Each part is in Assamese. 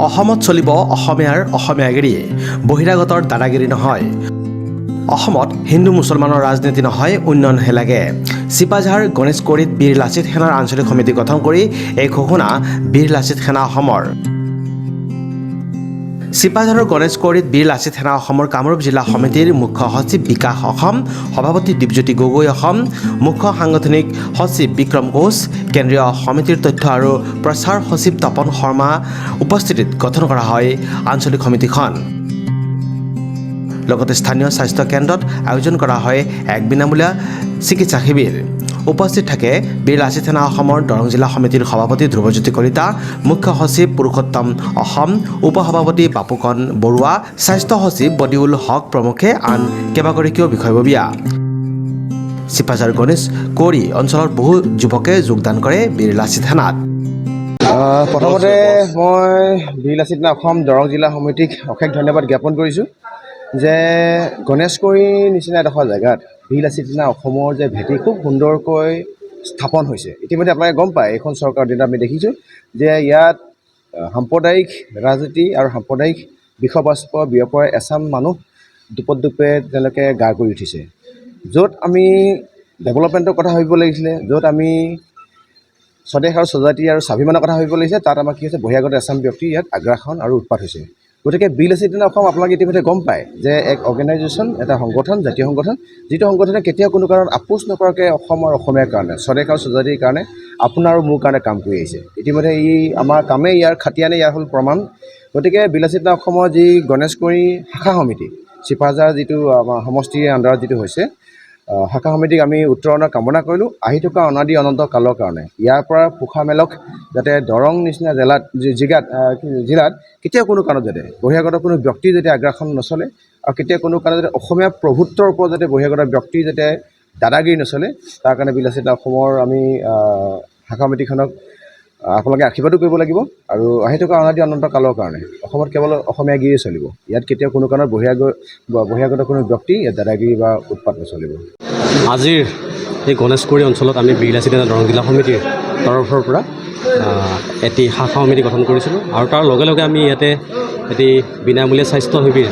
অসমত চলিব অসমীয়াৰ অসমীয়াগিৰিয়ে বহিৰাগতৰ দাদাগিৰি নহয়। অসমত হিন্দু মুছলমানৰ ৰাজনীতি নহয়, উন্নয়নহে লাগে। চিপাঝাৰ গণেশগুৰিত বীৰ লাচিত সেনাৰ আঞ্চলিক সমিতি গঠন কৰি এই ঘোষণা বীৰ লাচিত সেনা অসমৰ। চিপাঝাৰৰ গণেশগুৰিত বীৰ লাচিত সেনা অসমৰ কামৰূপ জিলা সমিতিৰ মুখ্য সচিব বিকাশ অসম, সভাপতি দীপজ্যোতি গগৈ অসম, মুখ্য সাংগঠনিক সচিব বিক্ৰম কোচ, কেন্দ্ৰীয় সমিতিৰ তথ্য আৰু প্ৰচাৰ সচিব তপন শৰ্মা উপস্থিতিত গঠন কৰা হয় আঞ্চলিক সমিতিখন। লগতে স্থানীয় স্বাস্থ্য কেন্দ্ৰত আয়োজন কৰা হয় এক বিনামূলীয়া চিকিৎসা শিবিৰ। উপস্থিত থাকে বীৰ লাচিত সেনা অসমৰ দৰং জিলা সমিতিৰ সভাপতি ধ্ৰুৱজ্যোতি কলিতা, মুখ্য সচিব পুৰুষোত্তম অসম, উপসভাপতি বাপুকণ বৰুৱা, স্বাস্থ্য সচিব বদিউল হক প্ৰমুখে আন কেইবাগৰাকীও বিষয়ববীয়া। চিপাঝাৰ গণেশগুৰি অঞ্চলৰ বহু যুৱকে যোগদান কৰে বীৰ লাচিত সেনাত। প্ৰথমতে মই বীৰ লাচিত সেনা অসম দৰং জিলা সমিতিক অশেষ ধন্যবাদ জ্ঞাপন কৰিছোঁ যে গণেশগুৰি নিচিনা এডোখৰ জেগাত বীৰ লাচিত সেনা অসমৰ যে ভেটি খুব সুন্দৰকৈ স্থাপন হৈছে। ইতিমধ্যে আপোনালোকে গম পায়, এইখন চৰকাৰৰ দিনত আমি দেখিছোঁ যে ইয়াত সাম্প্ৰদায়িক ৰাজনীতি আৰু সাম্প্ৰদায়িক বিষবাস্প বিয়পোৱাৰ এচাম মানুহ দুপে তেওঁলোকে গা কৰি উঠিছে। য'ত আমি ডেভেলপমেণ্টৰ কথা ভাবিব লাগিছিলে, য'ত আমি স্বদেশ আৰু স্বজাতি আৰু স্বাভিমানৰ কথা ভাবিব লাগিছে, তাত আমাৰ কি হৈছে, বহিৰাগত এচাম ব্যক্তি ইয়াত আগ্ৰাসন আৰু উৎপাত হৈছে। গতিকে বীৰ লাচিত সেনা অসম আপোনালোকে ইতিমধ্যে গম পায় যে এক অৰ্গেনাইজেশ্যন, এটা সংগঠন, জাতীয় সংগঠন, যিটো সংগঠনে কেতিয়াও কোনো কাৰণত আপোচ নকৰাকৈ অসম আৰু অসমীয়াৰ কাৰণে, স্বদেশ আৰু স্বজাতিৰ কাৰণে, আপোনাৰ আৰু মোৰ কাৰণে কাম কৰি আহিছে। ইতিমধ্যে আমাৰ কামেই ইয়াৰ খাটিয়ানে ইয়াৰ হ'ল প্ৰমাণ। গতিকে বীৰ লাচিত সেনা অসমৰ যি গণেশগুৰি শাখা সমিতি, চিপাঝাৰ যিটো আমাৰ সমষ্টিৰ আণ্ডাৰত যিটো হৈছে শাখা সমিতিক আমি উত্তৰণৰ কামনা কৰিলোঁ আহি থকা অনাদি অনন্ত কালৰ কাৰণে। ইয়াৰ পৰা পোখা মেলক যাতে দৰং নিচিনা জিলাত কেতিয়াও কোনো কাৰণত যাতে বহিৰাগত কোনো ব্যক্তি যাতে আগ্ৰাসন নচলে আৰু কেতিয়াও কোনো কাৰণত যাতে অসমীয়া প্ৰভুত্বৰ ওপৰত যাতে বহিৰাগত ব্যক্তি যাতে দাদাগিৰি নচলে, তাৰ কাৰণে বীৰ লাচিত সেনা অসমৰ আমি শাখা সমিতিখনক আপোনালোকে আশীৰ্বাদো কৰিব লাগিব। আৰু আহি থকা অনাদি অনন্ত কালৰ কাৰণে অসমত কেৱল অসমীয়াগিৰিয়ে চলিব। ইয়াত কেতিয়াও কোনো কাৰণত বহিৰাগত কোনো ব্যক্তি ইয়াত দাদাগিৰি বা উৎপাত নচলিব। আজিৰ এই গণেশগুৰি অঞ্চলত আমি বীৰ লাচিত সেনা দৰং জিলা সমিতিৰ তৰফৰ পৰা এটি শাখা সমিতি গঠন কৰিছিলোঁ আৰু তাৰ লগে লগে আমি ইয়াতে এটি বিনামূলীয়া স্বাস্থ্য শিবিৰ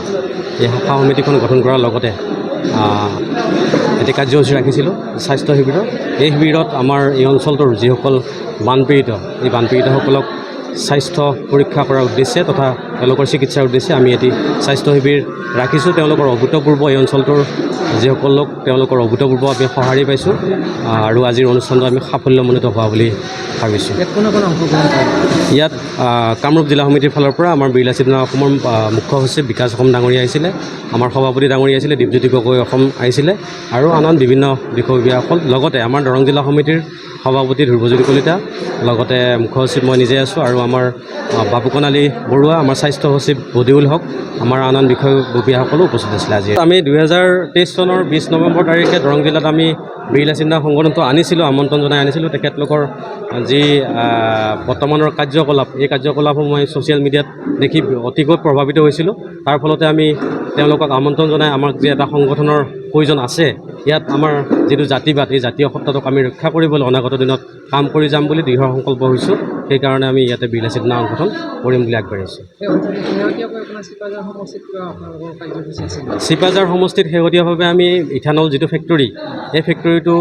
এই শাখা সমিতিখন গঠন কৰাৰ লগতে এটি কাৰ্যসূচী ৰাখিছিলোঁ স্বাস্থ্য শিবিৰৰ। এই শিবিৰত আমাৰ এই অঞ্চলটোৰ যিসকল বানপীড়িত, এই বানপীড়িতসকলক স্বাস্থ্য পৰীক্ষা কৰাৰ উদ্দেশ্যে তথা তেওঁলোকৰ চিকিৎসাৰ উদ্দেশ্যে আমি এটি স্বাস্থ্য শিবিৰ ৰাখিছোঁ। তেওঁলোকৰ অভূতপূৰ্ব এই অঞ্চলটোৰ যিসকল লোক, তেওঁলোকৰ অভূতপূৰ্ব আমি সঁহাৰি পাইছোঁ আৰু আজিৰ অনুষ্ঠানটো আমি সাফল্যমণ্ডিত হোৱা বুলি ভাবিছোঁ। ইয়াত কামৰূপ জিলা সমিতিৰ ফালৰ পৰা আমাৰ বীৰ লাচিত সেনা অসমৰ মুখ্য সচিব বিকাশ অসম ডাঙৰীয়া আহিছিলে, আমাৰ সভাপতি ডাঙৰীয়া আহিছিলে, দীপজ্যোতি গগৈ অসম আহিছিলে আৰু আন বিভিন্ন বিষয়ববীয়াসকল, লগতে আমাৰ দৰং জিলা সমিতিৰ সভাপতি ধ্ৰুৱজ্যোতি কলিতা, লগতে মুখ্য সচিব মই নিজে আছোঁ আৰু আমাৰ বাপুকণ বৰুৱা, আমাৰ স্বাস্থ্য সচিব বদিউল হক, আমাৰ আন বিষয়ববীয়াসকলো উপস্থিত আছিলে। আজি আমি 2023 চনৰ 20 নৱেম্বৰ তাৰিখে দৰং জিলাত আমি বীৰ লাচিত সেনা সংগঠনটো আনিছিলোঁ, আমন্ত্ৰণ জনাই আনিছিলোঁ। তেখেতলোকৰ যি বৰ্তমানৰ কাৰ্যকলাপ, এই কাৰ্যকলাপসমূহ মই ছ'চিয়েল মিডিয়াত দেখি অতিকৈ প্ৰভাৱিত হৈছিলোঁ। তাৰ ফলতে আমি তেওঁলোকক আমন্ত্ৰণ জনাই আমাক যে এটা সংগঠনৰ প্ৰয়োজন আছে, ইয়াত আমাৰ যিটো জাতিবাদ, এই জাতীয় সত্তাটোক আমি ৰক্ষা কৰিবলৈ অনাগত দিনত কাম কৰি যাম বুলি দৃঢ় সংকল্প হৈছোঁ। সেইকাৰণে আমি ইয়াতে বীৰ লাচিত সেনা সংগঠন কৰিম বুলি আগবাঢ়িছোঁ। চিপাঝাৰ সমষ্টিত শেহতীয়াভাৱে আমি ইথানল যিটো ফেক্টৰী, এই ফেক্টৰীটো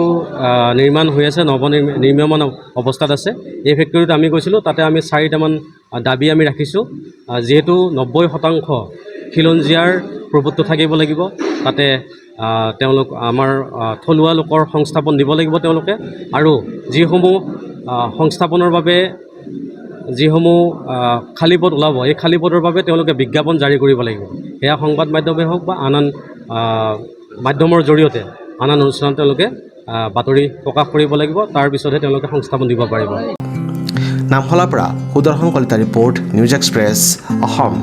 নিৰ্মাণ হৈ আছে, নিৰ্মাণ অৱস্থাত আছে। এই ফেক্টৰীত আমি গৈছিলোঁ, তাতে আমি 4টামান দাবী আমি ৰাখিছোঁ। যিহেতু 90% খিলঞ্জীয়াৰ প্ৰভুত্ব থাকিব লাগিব, তাতে তেওঁলোক আমাৰ থলুৱা লোকৰ সংস্থাপন দিব লাগিব তেওঁলোকে, আৰু যিসমূহ সংস্থাপনৰ বাবে যিসমূহ খালী পদ ওলাব, এই খালী পদৰ বাবে তেওঁলোকে বিজ্ঞাপন জাৰি কৰিব লাগিব। সেয়া সংবাদ মাধ্যমেই হওক বা আন মাধ্যমৰ জৰিয়তে আন অনুষ্ঠানত তেওঁলোকে বাতৰি প্ৰকাশ কৰিব লাগিব। তাৰপিছতহে তেওঁলোকে সংস্থাপন দিব পাৰিব। নামখলাৰ পৰা Sudarshan Kalita report, news express, Assam.